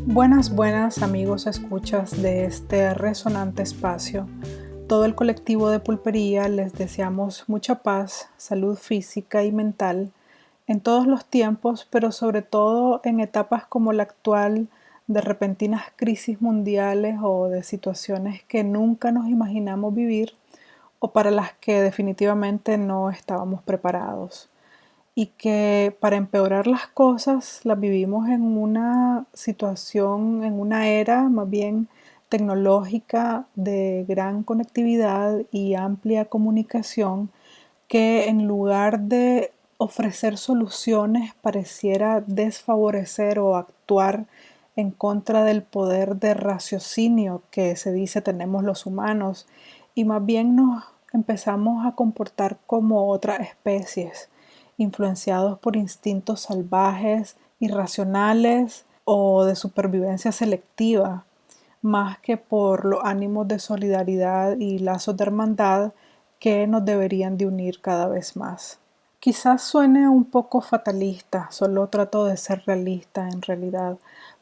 Buenas, buenas amigos escuchas de este resonante espacio. Todo el colectivo de Pulpería les deseamos mucha paz, salud física y mental en todos los tiempos, pero sobre todo en etapas como la actual de repentinas crisis mundiales o de situaciones que nunca nos imaginamos vivir o para las que definitivamente no estábamos preparados y que para empeorar las cosas las vivimos en una situación, en una era más bien tecnológica de gran conectividad y amplia comunicación que en lugar de ofrecer soluciones pareciera desfavorecer o actuar en contra del poder de raciocinio que se dice tenemos los humanos y más bien nos empezamos a comportar como otras especies influenciados por instintos salvajes, irracionales o de supervivencia selectiva, más que por los ánimos de solidaridad y lazos de hermandad que nos deberían de unir cada vez más. Quizás suene un poco fatalista, solo trato de ser realista en realidad,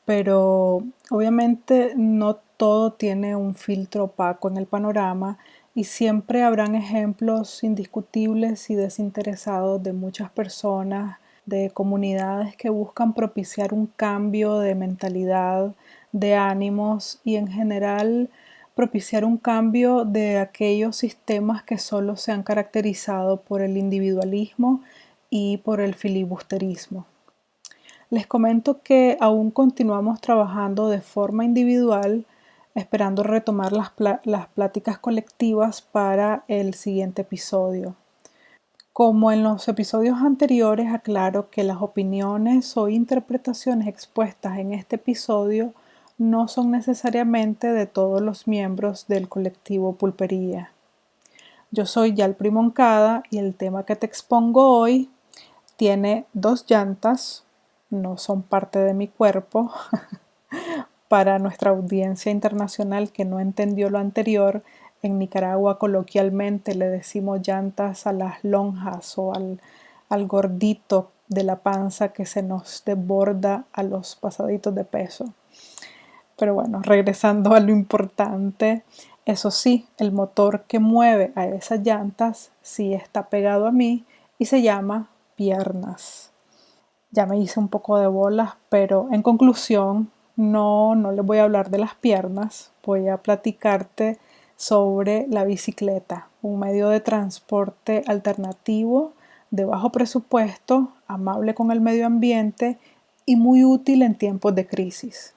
pero obviamente no todo tiene un filtro opaco en el panorama y siempre habrán ejemplos indiscutibles y desinteresados de muchas personas, de comunidades que buscan propiciar un cambio de mentalidad, de ánimos y en general propiciar un cambio de aquellos sistemas que solo se han caracterizado por el individualismo y por el filibusterismo. Les comento que aún continuamos trabajando de forma individual, esperando retomar las pláticas colectivas para el siguiente episodio. Como en los episodios anteriores, aclaro que las opiniones o interpretaciones expuestas en este episodio no son necesariamente de todos los miembros del colectivo Pulpería. Yo soy Yalpri Moncada y el tema que te expongo hoy tiene 2 llantas, no son parte de mi cuerpo. Para nuestra audiencia internacional que no entendió lo anterior, en Nicaragua coloquialmente le decimos llantas a las lonjas o al gordito de la panza que se nos desborda a los pasaditos de peso. Pero bueno, regresando a lo importante, eso sí, el motor que mueve a esas llantas sí está pegado a mí y se llama piernas. Ya me hice un poco de bolas, pero en conclusión, no les voy a hablar de las piernas, voy a platicarte sobre la bicicleta, un medio de transporte alternativo de bajo presupuesto, amable con el medio ambiente y muy útil en tiempos de crisis.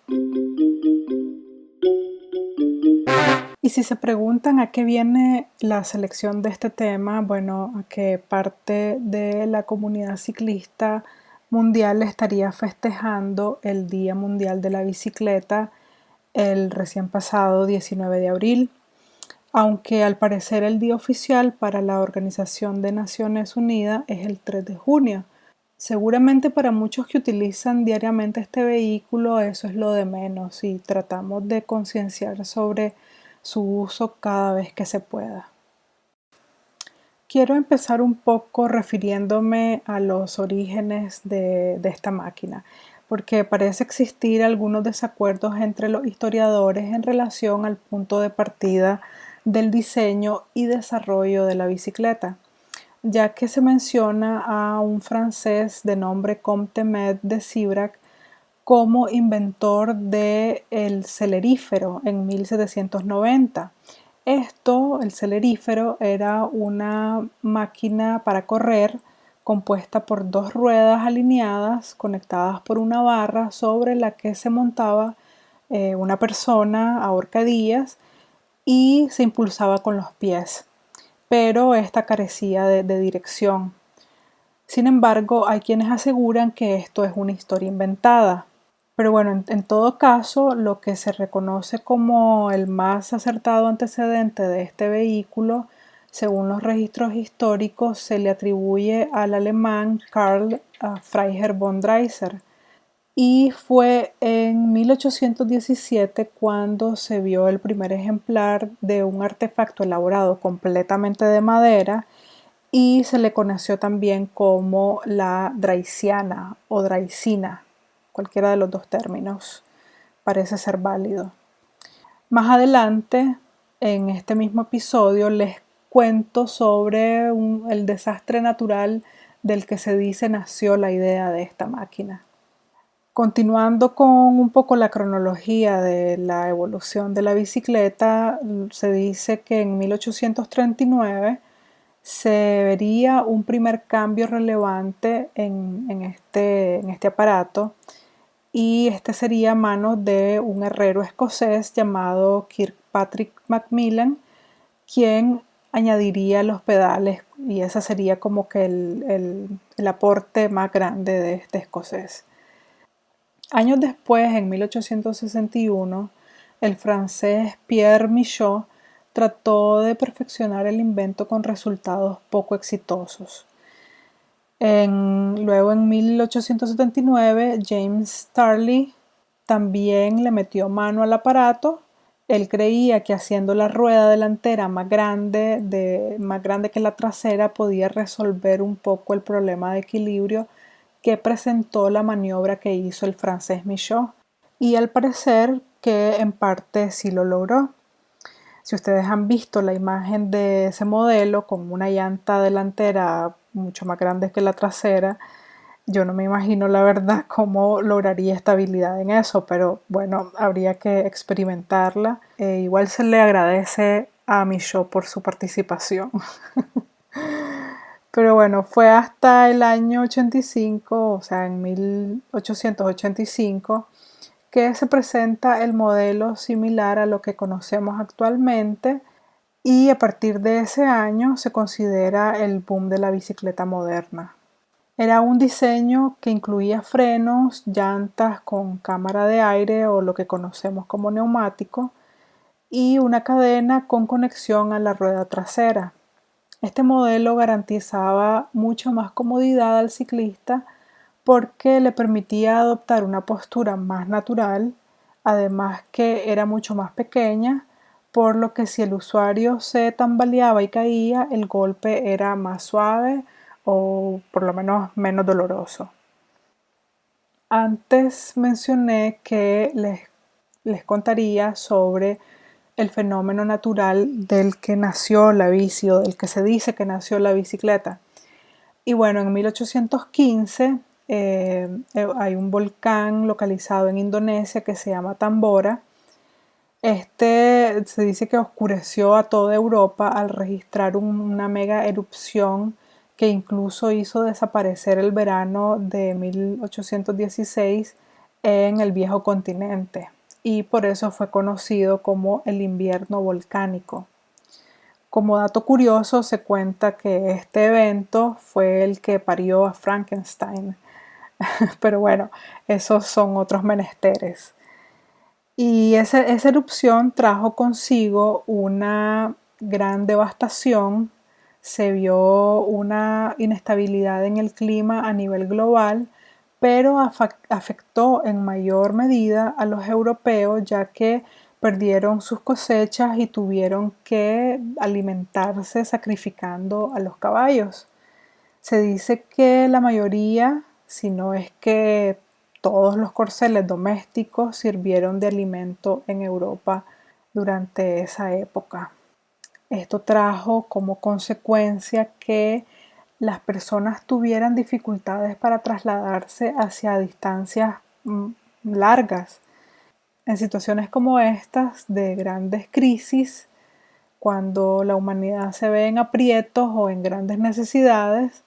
Y si se preguntan a qué viene la selección de este tema, bueno, a que parte de la comunidad ciclista mundial estaría festejando el Día Mundial de la Bicicleta el recién pasado 19 de abril, aunque al parecer el día oficial para la Organización de Naciones Unidas es el 3 de junio. Seguramente para muchos que utilizan diariamente este vehículo eso es lo de menos y tratamos de concienciar sobre su uso cada vez que se pueda. Quiero empezar un poco refiriéndome a los orígenes de esta máquina, porque parece existir algunos desacuerdos entre los historiadores en relación al punto de partida del diseño y desarrollo de la bicicleta, ya que se menciona a un francés de nombre Comte Med de Sivrac como inventor del celerífero en 1790. El celerífero, era una máquina para correr compuesta por 2 ruedas alineadas conectadas por una barra sobre la que se montaba una persona a horcadillas y se impulsaba con los pies, pero esta carecía de dirección. Sin embargo, hay quienes aseguran que esto es una historia inventada. Pero bueno, en todo caso, lo que se reconoce como el más acertado antecedente de este vehículo Según los registros históricos, se le atribuye al alemán Karl Freiherr von Dreiser, y fue en 1817 cuando se vio el primer ejemplar de un artefacto elaborado completamente de madera y se le conoció también como la draisiana o draisina. Cualquiera de los dos términos parece ser válido. Más adelante, en este mismo episodio, les cuento sobre el desastre natural del que se dice nació la idea de esta máquina. Continuando con un poco la cronología de la evolución de la bicicleta, se dice que en 1839 se vería un primer cambio relevante en este aparato, y este sería a manos de un herrero escocés llamado Kirkpatrick Macmillan, quien añadiría los pedales, y ese sería como que el aporte más grande de este escocés. Años después, en 1861, el francés Pierre Michaud trató de perfeccionar el invento con resultados poco exitosos. Luego, en 1879, James Starley también le metió mano al aparato. Él creía que haciendo la rueda delantera más grande que la trasera podía resolver un poco el problema de equilibrio que presentó la maniobra que hizo el francés Michaud, y al parecer que en parte sí lo logró. Si ustedes han visto la imagen de ese modelo con una llanta delantera mucho más grande que la trasera, yo no me imagino la verdad cómo lograría estabilidad en eso, pero bueno, habría que experimentarla. Igual se le agradece a Michaud por su participación. Pero bueno, fue hasta el año 85, o sea, en 1885, que se presenta el modelo similar a lo que conocemos actualmente, y a partir de ese año se considera el boom de la bicicleta moderna. Era un diseño que incluía frenos, llantas con cámara de aire o lo que conocemos como neumático, y una cadena con conexión a la rueda trasera. Este modelo garantizaba mucha más comodidad al ciclista porque le permitía adoptar una postura más natural, además que era mucho más pequeña, por lo que si el usuario se tambaleaba y caía, el golpe era más suave o por lo menos menos doloroso. Antes mencioné que les contaría sobre el fenómeno natural del que nació la bici o del que se dice que nació la bicicleta. Y bueno, en 1815 hay un volcán localizado en Indonesia que se llama Tambora. Este se dice que oscureció a toda Europa al registrar una mega erupción que incluso hizo desaparecer el verano de 1816 en el viejo continente, y por eso fue conocido como el invierno volcánico. Como dato curioso, se cuenta que este evento fue el que parió a Frankenstein, pero bueno, esos son otros menesteres. Y esa erupción trajo consigo una gran devastación. Se vio una inestabilidad en el clima a nivel global, pero afectó en mayor medida a los europeos, ya que perdieron sus cosechas y tuvieron que alimentarse sacrificando a los caballos. Se dice que la mayoría, si no es que todos los corceles domésticos, sirvieron de alimento en Europa durante esa época. Esto trajo como consecuencia que las personas tuvieran dificultades para trasladarse hacia distancias largas. En situaciones como estas de grandes crisis, cuando la humanidad se ve en aprietos o en grandes necesidades,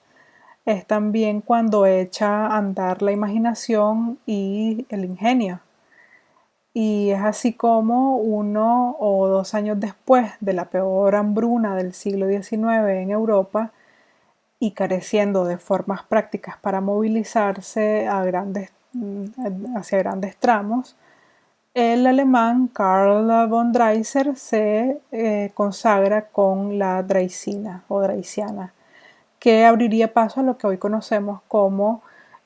es también cuando echa a andar la imaginación y el ingenio. Y es así como 1 o 2 años después de la peor hambruna del siglo XIX en Europa, y careciendo de formas prácticas para movilizarse hacia grandes tramos, El alemán Karl von Dreiser se consagra con la Draisina o Draisiana, que abriría paso a lo que hoy conocemos como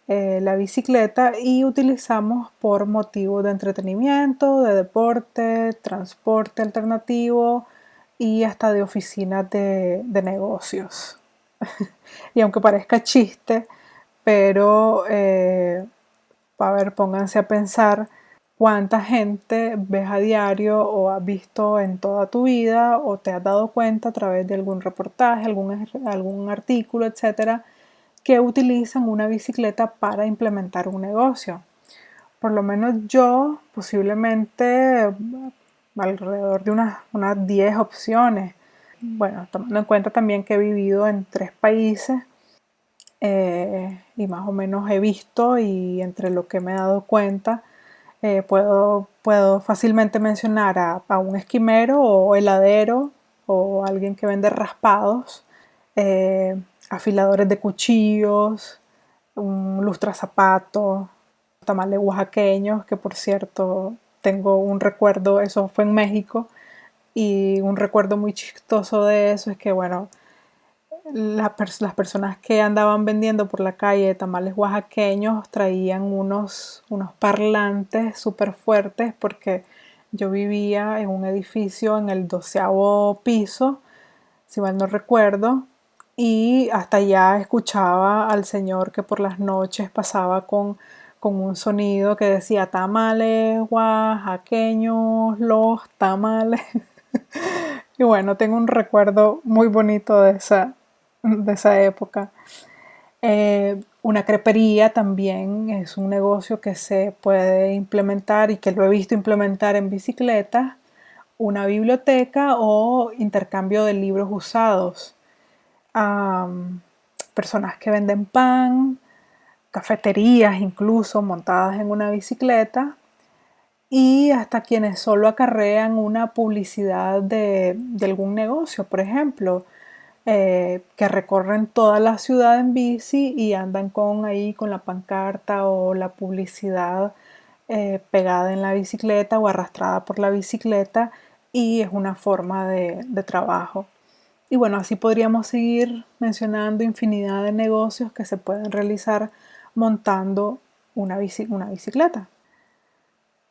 la bicicleta y utilizamos por motivos de entretenimiento, de deporte, transporte alternativo y hasta de oficinas de negocios. Y aunque parezca chiste, pero a ver, pónganse a pensar cuánta gente ves a diario o has visto en toda tu vida o te has dado cuenta a través de algún reportaje, algún artículo, etcétera, que utilizan una bicicleta para implementar un negocio. Por lo menos yo, posiblemente alrededor de unas 10 opciones. Bueno, tomando en cuenta también que he vivido en 3 países y más o menos he visto y entre lo que me he dado cuenta, puedo fácilmente mencionar a un esquimero o heladero o alguien que vende raspados, eh, afiladores de cuchillos, un lustrazapatos, tamales oaxaqueños, que por cierto tengo un recuerdo, eso fue en México, y un recuerdo muy chistoso de eso es que, bueno, las personas que andaban vendiendo por la calle tamales oaxaqueños traían unos parlantes súper fuertes porque yo vivía en un edificio en el 12º piso, si mal no recuerdo, y hasta allá escuchaba al señor que por las noches pasaba con un sonido que decía tamales oaxaqueños, los tamales. Y bueno, tengo un recuerdo muy bonito de esa época. Una crepería también es un negocio que se puede implementar y que lo he visto implementar en bicicletas. Una biblioteca o intercambio de libros usados. Um, Personas que venden pan, cafeterías incluso montadas en una bicicleta y hasta quienes solo acarrean una publicidad de algún negocio, por ejemplo, que recorren toda la ciudad en bici y andan con la pancarta o la publicidad pegada en la bicicleta o arrastrada por la bicicleta y es una forma de trabajo. Y bueno, así podríamos seguir mencionando infinidad de negocios que se pueden realizar montando una bicicleta.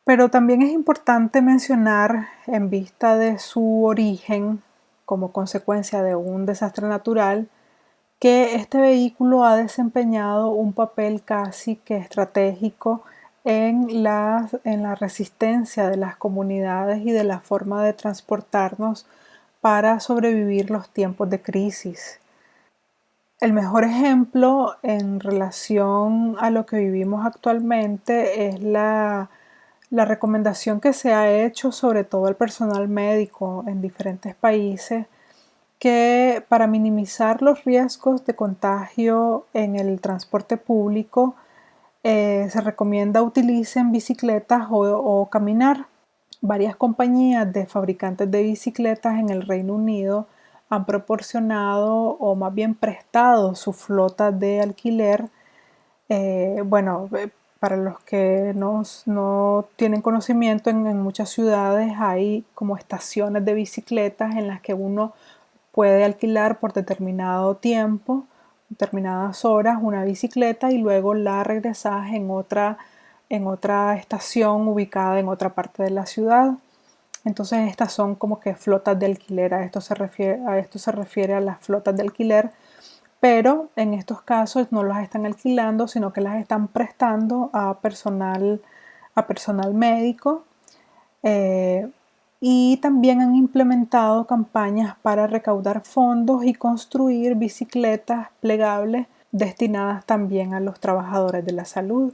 Pero también es importante mencionar, en vista de su origen como consecuencia de un desastre natural, que este vehículo ha desempeñado un papel casi que estratégico en la resistencia de las comunidades y de la forma de transportarnos para sobrevivir los tiempos de crisis. El mejor ejemplo en relación a lo que vivimos actualmente es la recomendación que se ha hecho sobre todo al personal médico en diferentes países que para minimizar los riesgos de contagio en el transporte público se recomienda utilicen bicicletas o caminar. Varias compañías de fabricantes de bicicletas en el Reino Unido han proporcionado o más bien prestado su flota de alquiler. Bueno, para los que no tienen conocimiento, en muchas ciudades hay como estaciones de bicicletas en las que uno puede alquilar por determinado tiempo, determinadas horas, una bicicleta y luego la regresas en otra estación ubicada en otra parte de la ciudad. Entonces estas son como que flotas de alquiler, a esto se refiere a las flotas de alquiler, pero en estos casos no las están alquilando, sino que las están prestando a personal médico. eh, y también han implementado campañas para recaudar fondos y construir bicicletas plegables destinadas también a los trabajadores de la salud.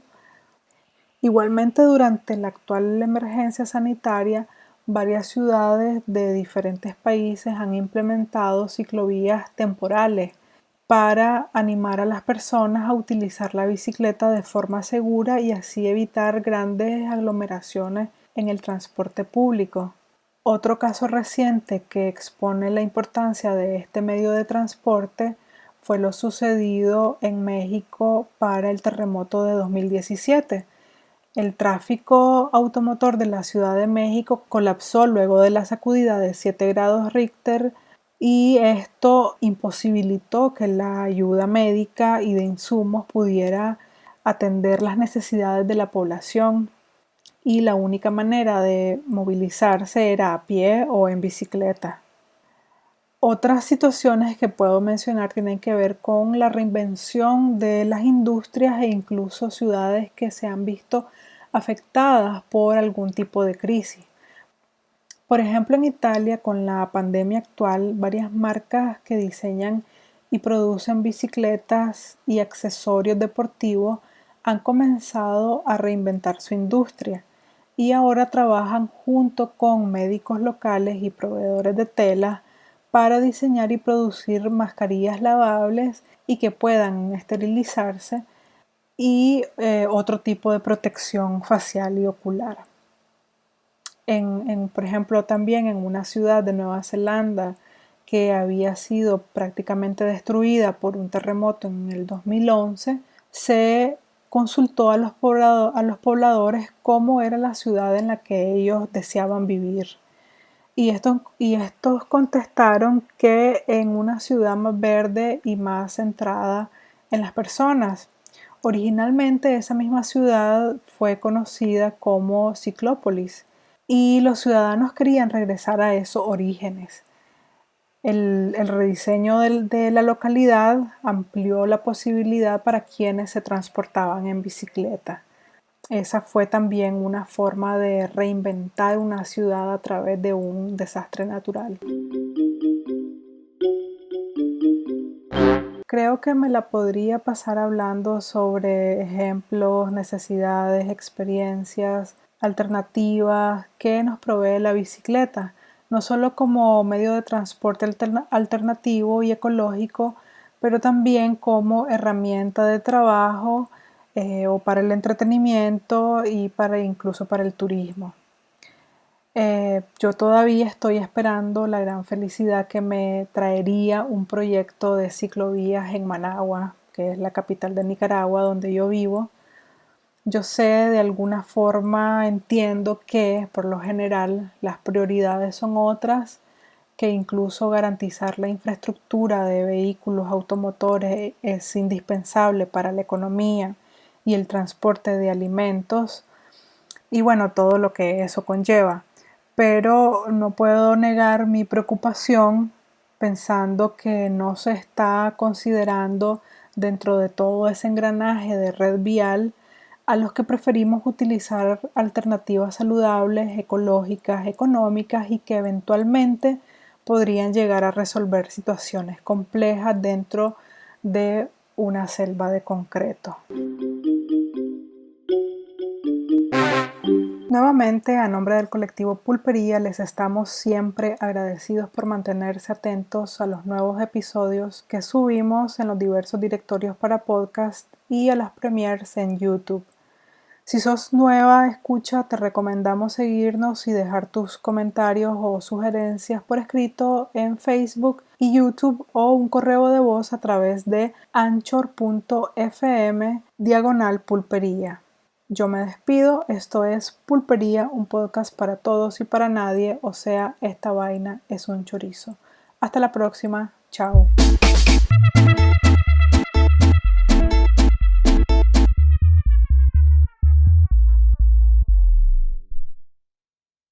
Igualmente, durante la actual emergencia sanitaria, varias ciudades de diferentes países han implementado ciclovías temporales para animar a las personas a utilizar la bicicleta de forma segura y así evitar grandes aglomeraciones en el transporte público. Otro caso reciente que expone la importancia de este medio de transporte fue lo sucedido en México para el terremoto de 2017. El tráfico automotor de la Ciudad de México colapsó luego de la sacudida de 7 grados Richter y esto imposibilitó que la ayuda médica y de insumos pudiera atender las necesidades de la población, y la única manera de movilizarse era a pie o en bicicleta. Otras situaciones que puedo mencionar tienen que ver con la reinvención de las industrias e incluso ciudades que se han visto afectadas por algún tipo de crisis. Por ejemplo, en Italia, con la pandemia actual, varias marcas que diseñan y producen bicicletas y accesorios deportivos han comenzado a reinventar su industria y ahora trabajan junto con médicos locales y proveedores de telas para diseñar y producir mascarillas lavables y que puedan esterilizarse y otro tipo de protección facial y ocular. Por ejemplo, también en una ciudad de Nueva Zelanda que había sido prácticamente destruida por un terremoto en el 2011, se consultó a los pobladores cómo era la ciudad en la que ellos deseaban vivir. Y estos contestaron que en una ciudad más verde y más centrada en las personas. Originalmente esa misma ciudad fue conocida como Ciclópolis y los ciudadanos querían regresar a esos orígenes. El rediseño de la localidad amplió la posibilidad para quienes se transportaban en bicicleta. Esa fue también una forma de reinventar una ciudad a través de un desastre natural. Creo que me la podría pasar hablando sobre ejemplos, necesidades, experiencias, alternativas que nos provee la bicicleta, no solo como medio de transporte alternativo y ecológico, pero también como herramienta de trabajo o para el entretenimiento y incluso para el turismo. Yo todavía estoy esperando la gran felicidad que me traería un proyecto de ciclovías en Managua, que es la capital de Nicaragua, donde yo vivo. Yo sé, de alguna forma entiendo que por lo general las prioridades son otras, que incluso garantizar la infraestructura de vehículos automotores es indispensable para la economía y el transporte de alimentos y bueno, todo lo que eso conlleva. Pero no puedo negar mi preocupación pensando que no se está considerando dentro de todo ese engranaje de red vial a los que preferimos utilizar alternativas saludables, ecológicas, económicas y que eventualmente podrían llegar a resolver situaciones complejas dentro de una selva de concreto. Nuevamente, a nombre del colectivo Pulpería, les estamos siempre agradecidos por mantenerse atentos a los nuevos episodios que subimos en los diversos directorios para podcast y a las premieres en YouTube. Si sos nueva escucha, te recomendamos seguirnos y dejar tus comentarios o sugerencias por escrito en Facebook y YouTube o un correo de voz a través de anchor.fm/pulpería. Yo me despido, esto es Pulpería, un podcast para todos y para nadie, o sea, esta vaina es un chorizo. Hasta la próxima, chao.